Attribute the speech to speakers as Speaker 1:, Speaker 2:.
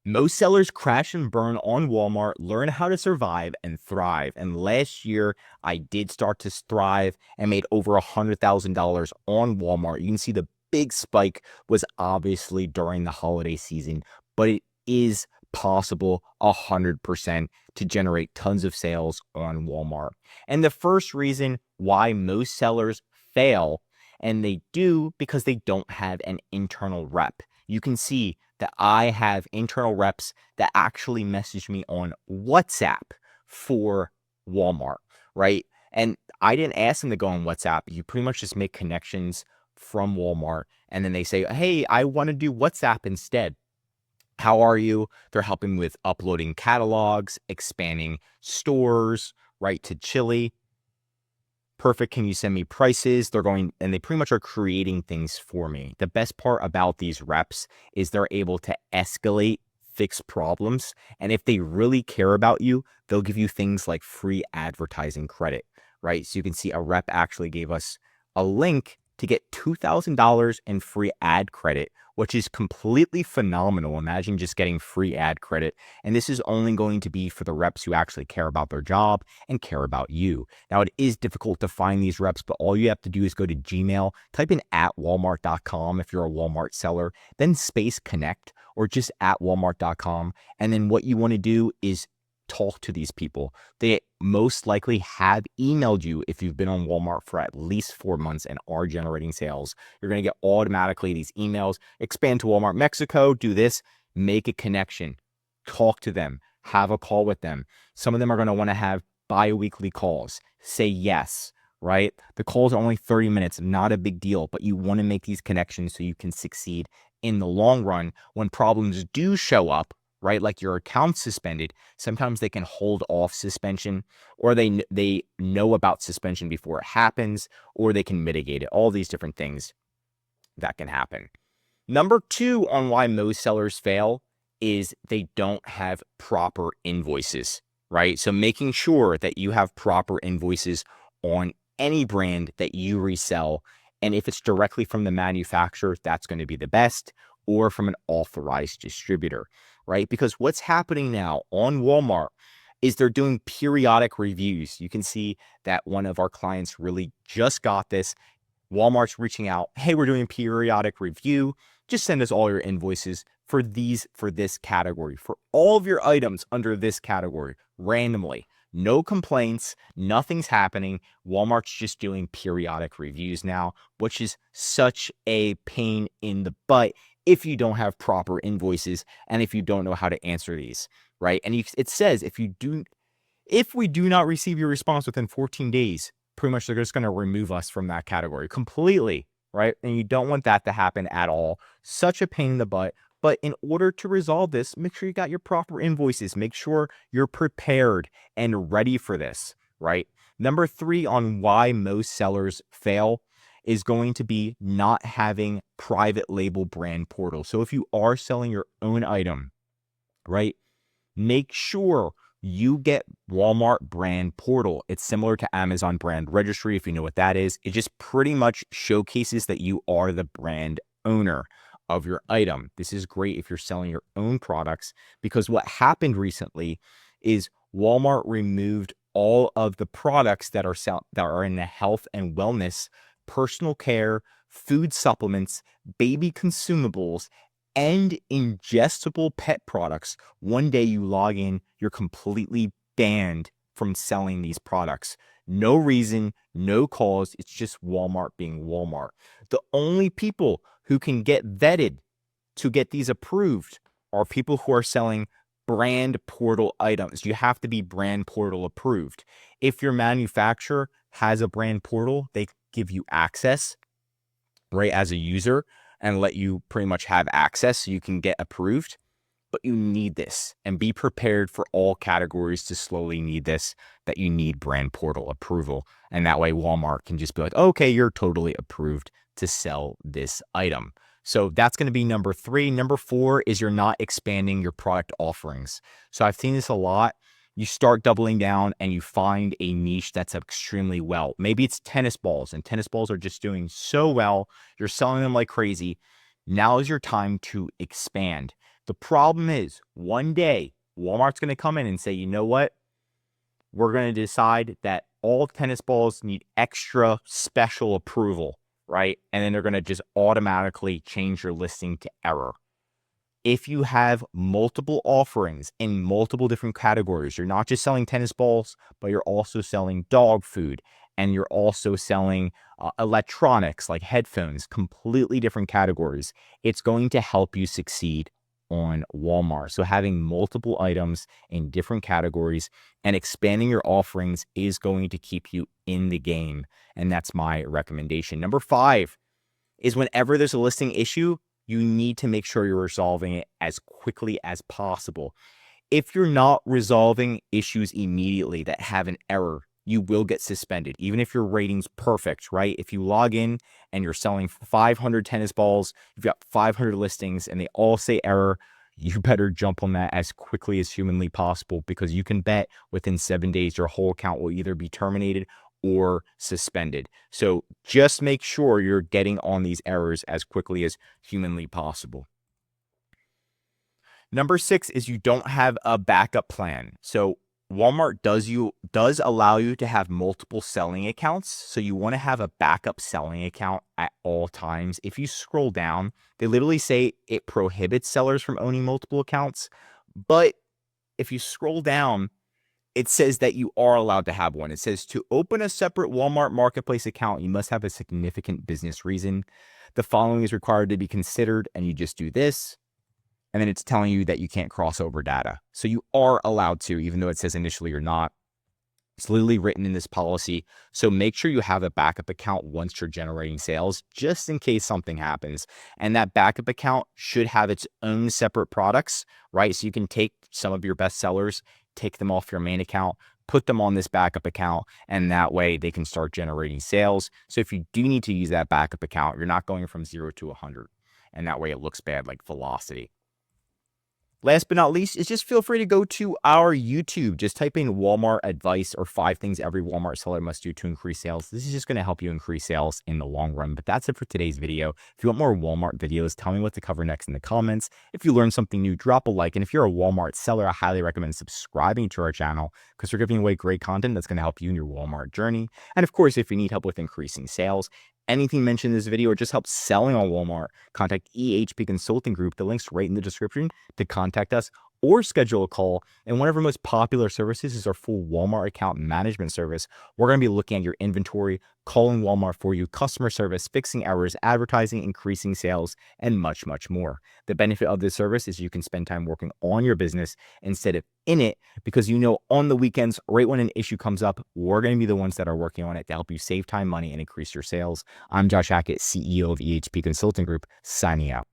Speaker 1: Most sellers crash and burn on Walmart, learn how to survive and thrive. And last year, I did start to thrive and made over $100,000 on Walmart. You can see the big spike was obviously during the holiday season, but it is possible 100% to generate tons of sales on Walmart. And the first reason why most sellers fail, and they do because they don't have an internal rep. You can see that I have internal reps that actually message me on WhatsApp for Walmart, right? And I didn't ask them to go on WhatsApp. You pretty much just make connections from Walmart, and then they say, hey, I want to do WhatsApp instead. How are you? They're helping with uploading catalogs, expanding stores, right, to Chile. Perfect. Can you send me prices? They're going, and they pretty much are creating things for me. The best part about these reps is they're able to escalate, fix problems. And if they really care about you, they'll give you things like free advertising credit, right? So you can see a rep actually gave us a link to get $2,000 in free ad credit, which is completely phenomenal. Imagine just getting free ad credit. And this is only going to be for the reps who actually care about their job and care about you. Now, it is difficult to find these reps, but all you have to do is go to Gmail, type in @walmart.com if you're a Walmart seller, then space connect or just @walmart.com. And then what you want to do is talk to these people. They most likely have emailed you if you've been on Walmart for at least 4 months and are generating sales. You're going to get automatically these emails. Expand to Walmart Mexico, do this, make a connection, talk to them, have a call with them. Some of them are going to want to have bi-weekly calls. Say yes, right? The calls are only 30 minutes, not a big deal, but you want to make these connections so you can succeed in the long run when problems do show up, right? Like your account's suspended. Sometimes they can hold off suspension, or they know about suspension before it happens, or they can mitigate it. All these different things that can happen. Number 2 on why most sellers fail is they don't have proper invoices, right? So making sure that you have proper invoices on any brand that you resell. And if it's directly from the manufacturer, that's going to be the best, or from an authorized distributor, right? Because what's happening now on Walmart is they're doing periodic reviews. You can see that one of our clients really just got this. Walmart's reaching out, hey, we're doing periodic review. Just send us all your invoices for this category, for all of your items under this category, randomly. No complaints, nothing's happening. Walmart's just doing periodic reviews now, which is such a pain in the butt if you don't have proper invoices and if you don't know how to answer these, right? And it says if we do not receive your response within 14 days, pretty much they're just going to remove us from that category completely, right? And you don't want that to happen at all. Such a pain in the butt. But in order to resolve this, make sure you got your proper invoices. Make sure you're prepared and ready for this, right? Number 3 on why most sellers fail is going to be not having private label brand portal. So if you are selling your own item, right, make sure you get Walmart brand portal. It's similar to Amazon brand registry, if you know what that is. It just pretty much showcases that you are the brand owner of your item. This is great if you're selling your own products, because what happened recently is Walmart removed all of the products that are in the health and wellness, personal care, food supplements, baby consumables, and ingestible pet products. One day you log in, you're completely banned from selling these products. No reason, no cause. It's just Walmart being Walmart. The only people who can get vetted to get these approved are people who are selling brand portal items. You have to be brand portal approved. If your manufacturer has a brand portal, they give you access, right, as a user, and let you pretty much have access so you can get approved. But you need this, and be prepared for all categories to slowly need this, that you need brand portal approval. And that way Walmart can just be like, okay, you're totally approved to sell this item. So that's going to be number 3. Number 4 is you're not expanding your product offerings. So I've seen this a lot. You start doubling down and you find a niche that's extremely well. Maybe it's tennis balls, and tennis balls are just doing so well. You're selling them like crazy. Now is your time to expand. The problem is one day Walmart's going to come in and say, you know what? We're going to decide that all tennis balls need extra special approval, right? And then they're going to just automatically change your listing to error. If you have multiple offerings in multiple different categories, you're not just selling tennis balls, but you're also selling dog food, and you're also selling electronics like headphones, completely different categories. It's going to help you succeed on Walmart. So having multiple items in different categories and expanding your offerings is going to keep you in the game. And that's my recommendation. Number 5 is whenever there's a listing issue, you need to make sure you're resolving it as quickly as possible. If you're not resolving issues immediately that have an error, you will get suspended, even if your rating's perfect, right? If you log in and you're selling 500 tennis balls, you've got 500 listings and they all say error, you better jump on that as quickly as humanly possible, because you can bet within 7 days your whole account will either be terminated or suspended. So just make sure you're getting on these errors as quickly as humanly possible. Number 6 is you don't have a backup plan. So Walmart does allow you to have multiple selling accounts. So you want to have a backup selling account at all times. If you scroll down, they literally say it prohibits sellers from owning multiple accounts. But if you scroll down, it says that you are allowed to have one. It says to open a separate Walmart Marketplace account, you must have a significant business reason. The following is required to be considered, and you just do this. And then it's telling you that you can't cross over data. So you are allowed to, even though it says initially you're not. It's literally written in this policy. So make sure you have a backup account once you're generating sales, just in case something happens. And that backup account should have its own separate products, right? So you can take some of your best sellers, take them off your main account, put them on this backup account, and that way they can start generating sales. So if you do need to use that backup account, you're not going from 0 to 100. And that way it looks bad like velocity. Last but not least is just feel free to go to our YouTube. Just type in Walmart advice or 5 things every Walmart seller must do to increase sales. This is just going to help you increase sales in the long run. But that's it for today's video. If you want more Walmart videos, tell me what to cover next in the comments. If you learned something new, drop a like. And if you're a Walmart seller, I highly recommend subscribing to our channel, because we're giving away great content that's going to help you in your Walmart journey. And of course, if you need help with increasing sales, anything mentioned in this video, or just help selling on Walmart, contact EHP Consulting Group. The link's right in the description to contact us or schedule a call. And one of our most popular services is our full Walmart account management service. We're going to be looking at your inventory, calling Walmart for you, customer service, fixing errors, advertising, increasing sales, and much, much more. The benefit of this service is you can spend time working on your business instead of in it, because you know on the weekends, right when an issue comes up, we're going to be the ones that are working on it to help you save time, money, and increase your sales. I'm Josh Hackett, CEO of EHP Consulting Group, signing out.